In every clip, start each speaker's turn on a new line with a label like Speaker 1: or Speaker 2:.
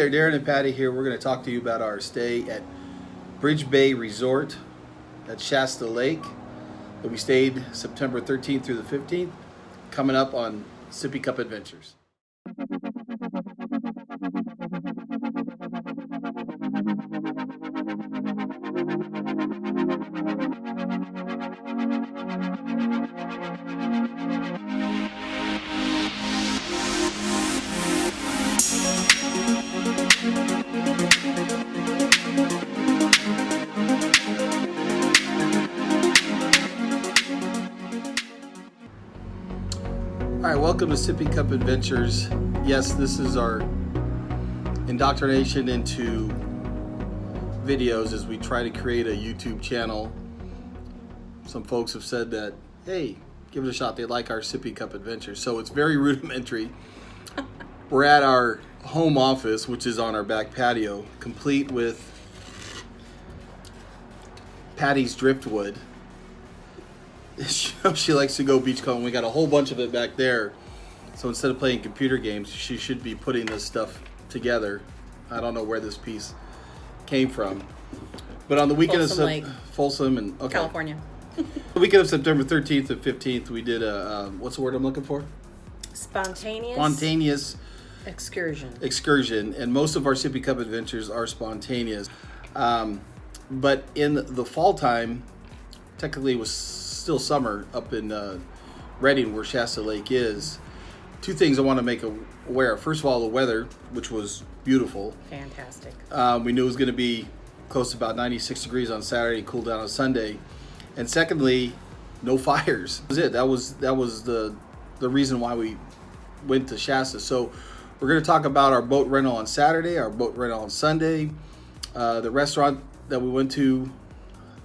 Speaker 1: there, Darren and Patty here. We're going to talk to you about our stay at Bridge Bay Resort at Shasta Lake that we stayed September 13th through the 15th, coming up on SippyCupAdventures. All right, welcome to SippyCupAdventures. Yes, this is our indoctrination into videos as we try to create a YouTube channel. Some folks have said that, hey, give it a shot. They like our SippyCupAdventures. So it's very rudimentary. We're at our home office, which is on our back patio, complete with Patty's driftwood. She likes to go beach combing. We got a whole bunch of it back there. So instead of playing computer games, she should be putting this stuff together. I don't know where this piece came from. But on the weekend of Folsom and
Speaker 2: California.
Speaker 1: The weekend of September 13th and 15th, we did a what's the word I'm looking for?
Speaker 2: Spontaneous excursion. And most of our SippyCupAdventures are spontaneous.
Speaker 1: But in the fall time, technically it was still summer up in Riddim, where Shasta Lake is. Two things I want to make aware of. First of all, the weather, which was beautiful.
Speaker 2: Fantastic.
Speaker 1: We knew it was going to be close to about 96 degrees on Saturday, cool down on Sunday. And secondly, no fires. That was it. That was the reason why we went to Shasta. So we're going to talk about our boat rental on Saturday, our boat rental on Sunday, the restaurant that we went to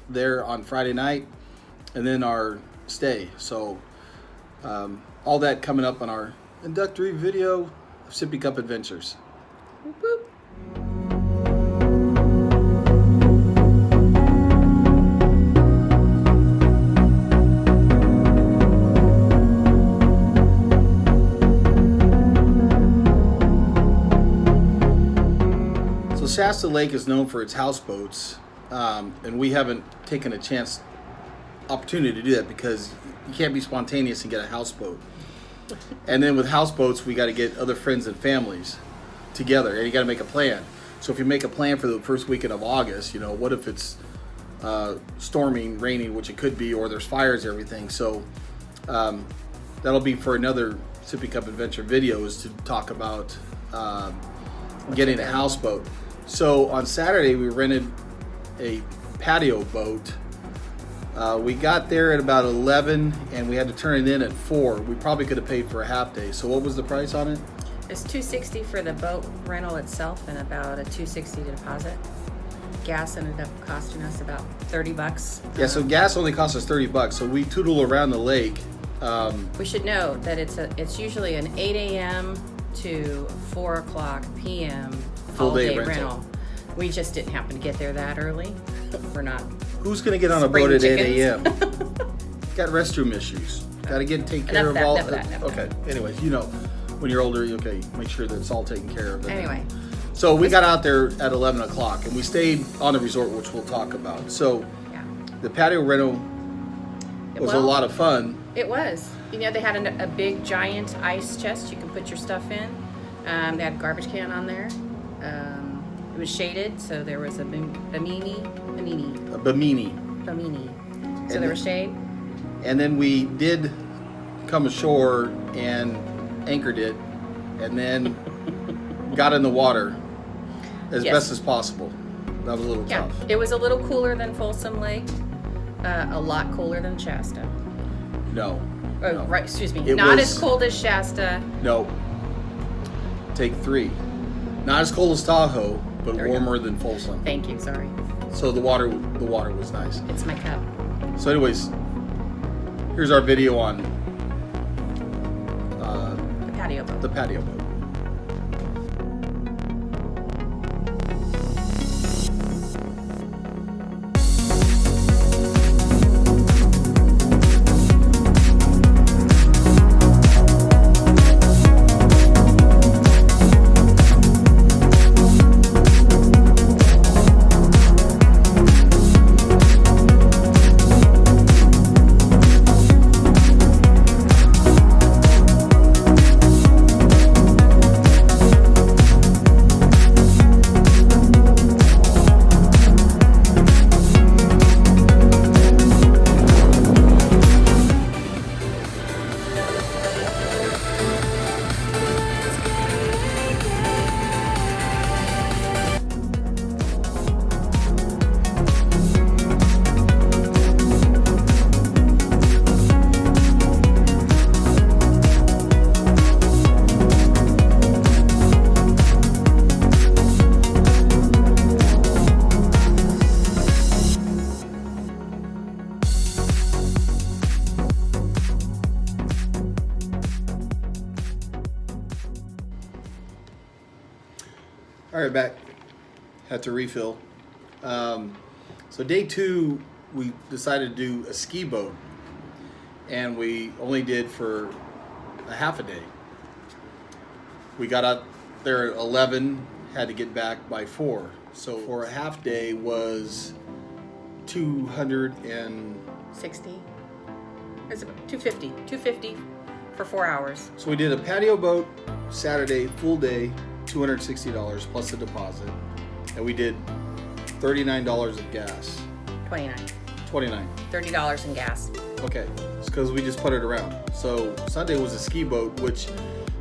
Speaker 1: there on Friday night, and then our stay. So all that coming up on our introductory video of SippyCupAdventures.
Speaker 2: Boop, boop.
Speaker 1: So Shasta Lake is known for its houseboats, and we haven't taken a opportunity to do that because you can't be spontaneous and get a houseboat. And then with houseboats, we got to get other friends and families together, and you got to make a plan. So if you make a plan for the first weekend of August, what if it's storming, raining, which it could be, or there's fires and everything. So that'll be for another SippyCupAdventure video, is to talk about getting a houseboat. So on Saturday, we rented a patio boat. We got there at about 11, and we had to turn it in at 4. We probably could have paid for a half day. So what was the price on it?
Speaker 2: It's $260 for the boat rental itself, and about a $260 deposit. Gas ended up costing us about $30.
Speaker 1: Yeah, so gas only cost us $30. So we tootle around the lake.
Speaker 2: We should note that it's usually an 8 a.m. to 4 o'clock p.m.
Speaker 1: full day rental.
Speaker 2: We just didn't happen to get there that early. We're not.
Speaker 1: Who's going to get on a boat at 8 a.m.? Got restroom issues. Got to take care of all. Okay. Anyways, when you're older, make sure that it's all taken care of.
Speaker 2: Anyway.
Speaker 1: So we got out there at 11 o'clock, and we stayed on the resort, which we'll talk about. So the patio rental was a lot of fun.
Speaker 2: It was. They had a big, giant ice chest you can put your stuff in. They had a garbage can on there. It was shaded, so there was a bimini. So there was shade.
Speaker 1: And then we did come ashore and anchored it, and then got in the water as best as possible. That was a little tough.
Speaker 2: It was a little cooler than Folsom Lake, a lot cooler than Shasta.
Speaker 1: No.
Speaker 2: Right, excuse me. Not as cold as Shasta.
Speaker 1: No. Take 3. Not as cold as Tahoe, but warmer than Folsom.
Speaker 2: Thank you, sorry.
Speaker 1: So the water was nice.
Speaker 2: It's my cup.
Speaker 1: So anyways, here's our video on
Speaker 2: the patio boat.
Speaker 1: The patio boat. All right, back. Had to refill. So day 2, we decided to do a ski boat, and we only did for a half a day. We got out there at 11, had to get back by 4. So for a half day was
Speaker 2: 260. It's about 250 for 4 hours.
Speaker 1: So we did a patio boat Saturday, full day, $260 plus a deposit, and we did $39 of gas.
Speaker 2: 29. $30 in gas.
Speaker 1: Okay, it's because we just put it around. So Sunday was a ski boat, which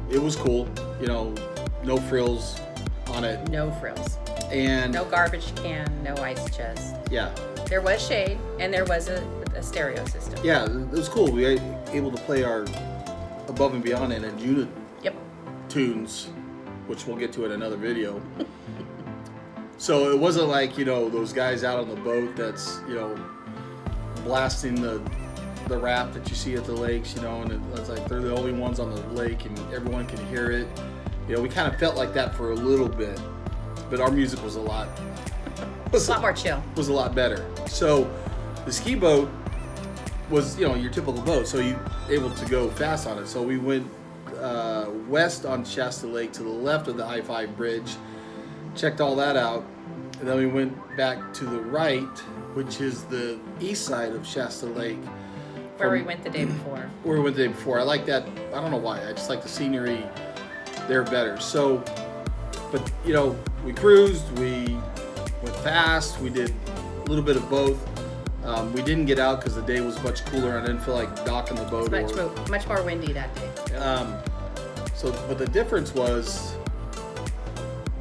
Speaker 1: it was cool. You know, no frills on it.
Speaker 2: No frills.
Speaker 1: And
Speaker 2: no garbage can, no ice chest.
Speaker 1: Yeah.
Speaker 2: There was shade, and there was a stereo system.
Speaker 1: Yeah, it was cool. We were able to play our Above and Beyond and Anjunadeep tunes, which we'll get to in another video. So it wasn't like, you know, those guys out on the boat that's, you know, blasting the rap that you see at the lakes, you know, and it's like they're the only ones on the lake and everyone can hear it. You know, we kind of felt like that for a little bit, but our music was a lot
Speaker 2: more chill.
Speaker 1: Was a lot better. So the ski boat was, you know, your typical boat, so you able to go fast on it. So we went west on Shasta Lake to the left of the I-5 bridge, checked all that out, and then we went back to the right, which is the east side of Shasta Lake.
Speaker 2: Where we went the day before.
Speaker 1: Where we went the day before. I like that. I don't know why. I just like the scenery there better. So, but, you know, we cruised, we went fast, we did a little bit of both. We didn't get out because the day was much cooler and I didn't feel like docking the boat.
Speaker 2: It was much more windy that day.
Speaker 1: But the difference was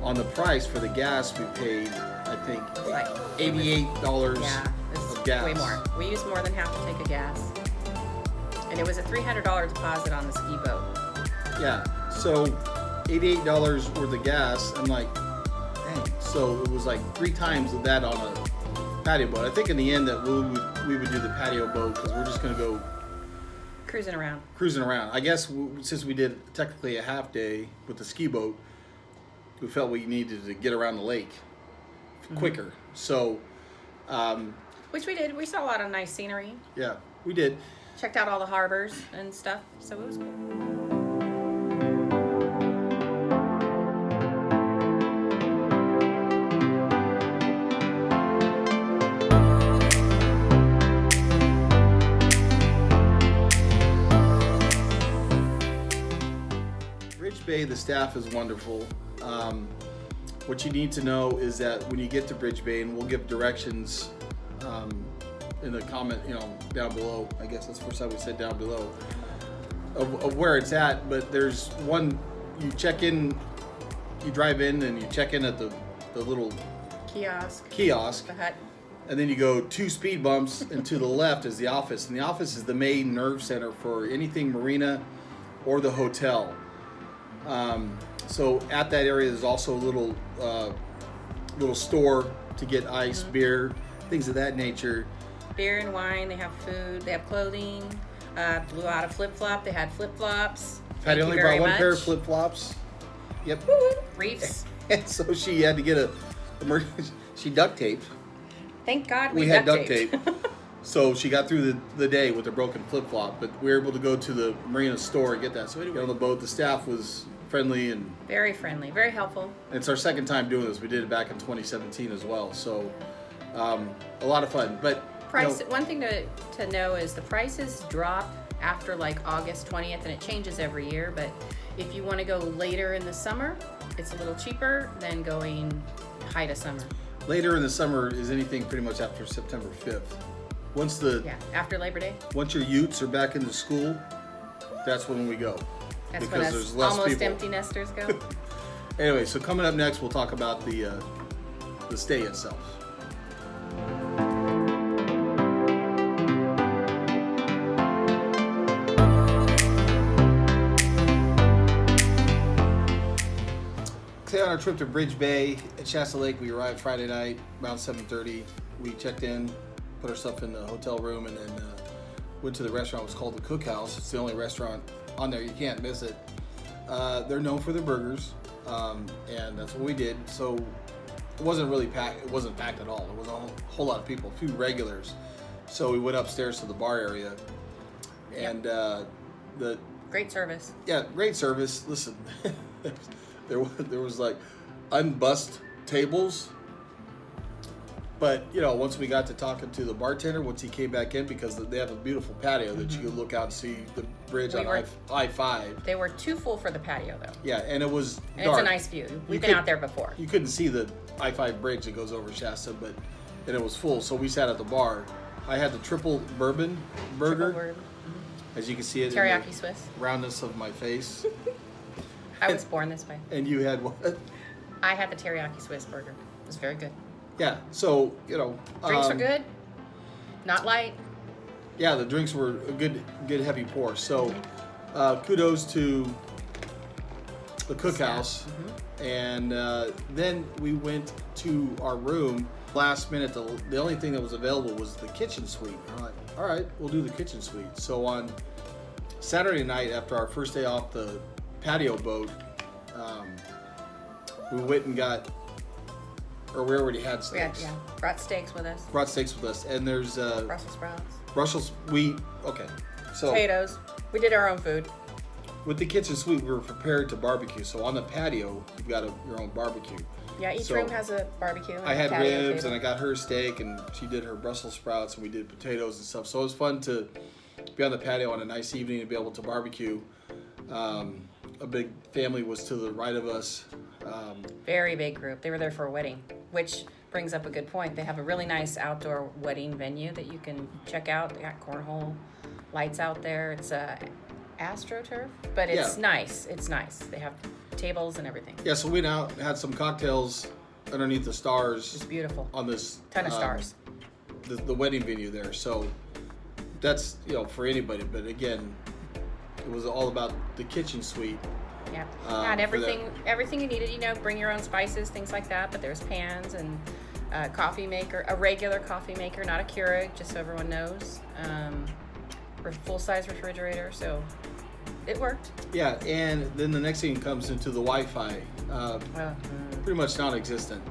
Speaker 1: on the price for the gas. We paid, I think,
Speaker 2: like
Speaker 1: $88 of gas.
Speaker 2: Way more. We used more than half a tank of gas, and it was a $300 deposit on the ski boat.
Speaker 1: Yeah, so $88 worth of gas. I'm like, dang. So it was like 3 times of that on a patio boat. I think in the end that we would do the patio boat because we're just going to go
Speaker 2: cruising around.
Speaker 1: I guess since we did technically a half day with the ski boat, we felt we needed to get around the lake quicker. So,
Speaker 2: which we did. We saw a lot of nice scenery.
Speaker 1: Yeah, we did.
Speaker 2: Checked out all the harbors and stuff, so it was cool.
Speaker 1: Bay, the staff is wonderful. What you need to know is that when you get to Bridge Bay, and we'll give directions in the comment, you know, down below. I guess that's the first time we said down below of where it's at. But there's one. You check in, you drive in, and you check in at the little
Speaker 2: kiosk,
Speaker 1: the
Speaker 2: hut,
Speaker 1: and then you go 2 speed bumps, and to the left is the office, and the office is the main nerve center for anything marina or the hotel. So at that area, there's also a little store to get ice, beer, things of that nature.
Speaker 2: Beer and wine. They have food. They have clothing. Blew out a flip flop. They had flip flops.
Speaker 1: Patty only brought one pair of flip flops. Yep.
Speaker 2: Reefs.
Speaker 1: And so she had to get she duct taped.
Speaker 2: Thank God
Speaker 1: we had duct tape. So she got through the day with a broken flip flop, but we were able to go to the marina store and get that. So we got on the boat. The staff was friendly and
Speaker 2: very friendly, very helpful.
Speaker 1: It's our second time doing this. We did it back in 2017 as well. So a lot of fun. But
Speaker 2: price. One thing to know is the prices drop after like August 20th, and it changes every year. But if you want to go later in the summer, it's a little cheaper than going height of summer.
Speaker 1: Later in the summer is anything pretty much after September 5th.
Speaker 2: After Labor Day.
Speaker 1: Once your utes are back into school, that's when we go.
Speaker 2: That's
Speaker 1: because
Speaker 2: when
Speaker 1: there's less
Speaker 2: almost
Speaker 1: people.
Speaker 2: Empty nesters go.
Speaker 1: Anyway, so coming up next, we'll talk about the stay itself. Today on our trip to Bridge Bay at Shasta Lake, we arrived Friday night around 7:30. We checked in, put our stuff in the hotel room, and then went to the restaurant. It was called the Cookhouse. It's the only restaurant on there. You can't miss it. They're known for their burgers. and that's what we did. So it wasn't really packed. It wasn't packed at all. There was a whole lot of people, a few regulars. So we went upstairs to the bar area, and the
Speaker 2: Great service.
Speaker 1: Yeah, great service. Listen, there was like unbussed tables, but once we got to talking to the bartender, once he came back in, because they have a beautiful patio that you could look out and see the bridge on I-5.
Speaker 2: They were too full for the patio though.
Speaker 1: Yeah, and it was
Speaker 2: and
Speaker 1: dark.
Speaker 2: It's a nice view. We've been out there before.
Speaker 1: You couldn't see the I-5 bridge that goes over Shasta, and it was full. So we sat at the bar. I had the triple bourbon burger. As you can see it
Speaker 2: Teriyaki
Speaker 1: in the
Speaker 2: Swiss.
Speaker 1: roundness of my face.
Speaker 2: I was born this way.
Speaker 1: And you had what?
Speaker 2: I had the teriyaki Swiss burger. It was very good.
Speaker 1: Yeah, so,
Speaker 2: Drinks were good. Not light.
Speaker 1: Yeah, the drinks were a good heavy pour. So, kudos to the cookhouse. And then we went to our room. Last minute, the only thing that was available was the kitchen suite. I'm like, all right, we'll do the kitchen suite. So on Saturday night, after our first day off the patio boat, we went and we already had steaks.
Speaker 2: Brought steaks with us.
Speaker 1: Brought steaks with us, and there's
Speaker 2: Brussels sprouts.
Speaker 1: So
Speaker 2: potatoes. We did our own food.
Speaker 1: With the kitchen suite, we were prepared to barbecue. So on the patio, you've got your own barbecue.
Speaker 2: Yeah, each room has a barbecue.
Speaker 1: I had ribs, and I got her steak, and she did her Brussels sprouts, and we did potatoes and stuff. So it was fun to be on the patio on a nice evening and be able to barbecue. A big family was to the right of us.
Speaker 2: Very big group. They were there for a wedding, which brings up a good point. They have a really nice outdoor wedding venue that you can check out. They got cornhole lights out there. It's AstroTurf, but it's nice. It's nice. They have tables and everything.
Speaker 1: Yeah, so we now had some cocktails underneath the stars.
Speaker 2: It's beautiful.
Speaker 1: On this
Speaker 2: ton of stars.
Speaker 1: The wedding venue there. So that's for anybody. But again, it was all about the kitchen suite.
Speaker 2: Yeah, had everything you needed. Bring your own spices, things like that. But there's pans and a coffee maker, a regular coffee maker, not a Keurig, just so everyone knows. Full-size refrigerator, so it worked.
Speaker 1: Yeah, and then the next thing comes into the Wi-Fi. Pretty much non-existent.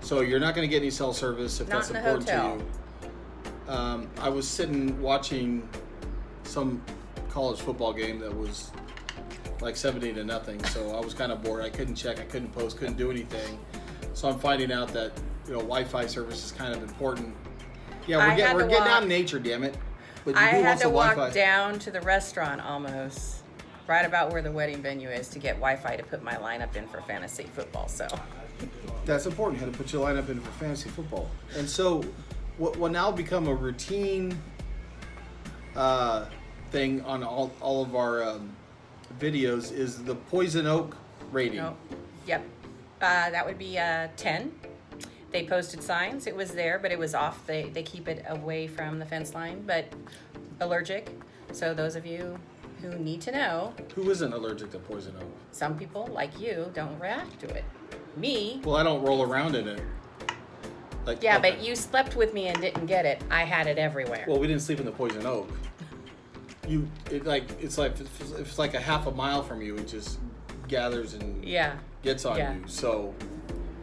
Speaker 1: So you're not going to get any cell service if that's important to you. I was sitting watching some college football game that was like 17-0, so I was kind of bored. I couldn't check, I couldn't post, couldn't do anything. So I'm finding out that Wi-Fi service is kind of important. Yeah, we're getting out in nature, damn it. But
Speaker 2: I had to walk down to the restaurant almost, right about where the wedding venue is, to get Wi-Fi to put my lineup in for fantasy football. So
Speaker 1: that's important. You had to put your lineup in for fantasy football. And so what will now become a routine thing on all of our videos is the poison oak rating.
Speaker 2: Yep. That would be 10. They posted signs. It was there, but it was off. They keep it away from the fence line, but allergic. So those of you who need to know.
Speaker 1: Who isn't allergic to poison oak?
Speaker 2: Some people, like you, don't react to it. Me.
Speaker 1: Well, I don't roll around in it.
Speaker 2: But you slept with me and didn't get it. I had it everywhere.
Speaker 1: Well, we didn't sleep in the poison oak. It's like a half a mile from you. It just gathers and gets on you. So.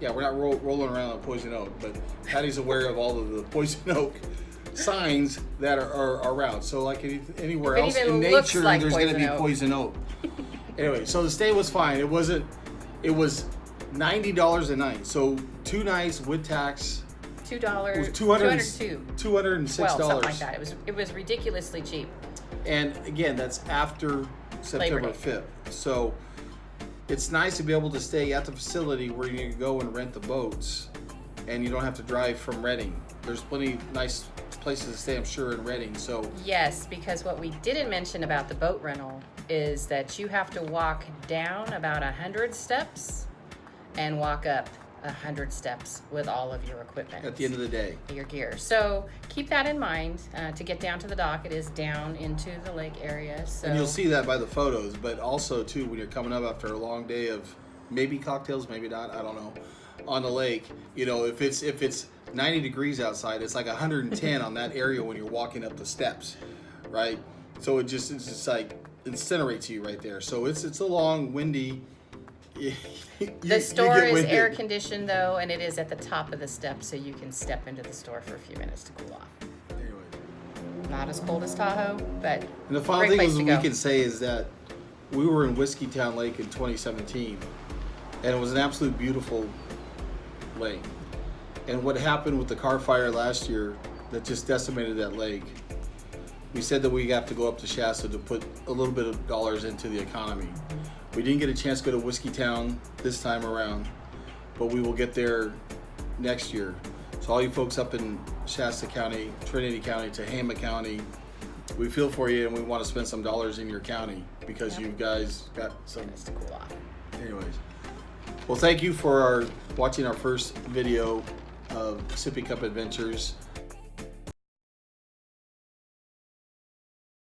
Speaker 1: Yeah, we're not rolling around on poison oak, but Patty's aware of all of the poison oak signs that are around. So like anywhere else in nature, there's going to be poison oak. Anyway, so the stay was fine. It was $90 a night. So 2 nights with tax.
Speaker 2: $2.
Speaker 1: It was $206.
Speaker 2: Well, something like that. It was ridiculously cheap.
Speaker 1: And again, that's after September 5th. So it's nice to be able to stay at the facility where you can go and rent the boats, and you don't have to drive from Redding. There's plenty nice places to stay, I'm sure, in Redding. So
Speaker 2: yes, because what we didn't mention about the boat rental is that you have to walk down about 100 steps and walk up 100 steps with all of your equipment.
Speaker 1: At the end of the day.
Speaker 2: Your gear. So keep that in mind. To get down to the dock, it is down into the lake area. So.
Speaker 1: And you'll see that by the photos, but also, too, when you're coming up after a long day of maybe cocktails, maybe not, I don't know, on the lake, if it's 90 degrees outside, it's like 110 on that area when you're walking up the steps, right? So it's just like incinerates you right there. So it's a long, windy
Speaker 2: The store is air conditioned though, and it is at the top of the steps, so you can step into the store for a few minutes to cool off.
Speaker 1: Anyway.
Speaker 2: Not as cold as Tahoe, but
Speaker 1: And the final thing is we can say is that we were in Whiskey Town Lake in 2017, and it was an absolute beautiful lake. And what happened with the car fire last year that just decimated that lake, we said that we have to go up to Shasta to put a little bit of dollars into the economy. We didn't get a chance to go to Whiskey Town this time around, but we will get there next year. So all you folks up in Shasta County, Trinity County, Tehama County, we feel for you, and we want to spend some dollars in your county because you guys got some.
Speaker 2: to cool off.
Speaker 1: Anyways, well, thank you for watching our first video of SippyCupAdventures.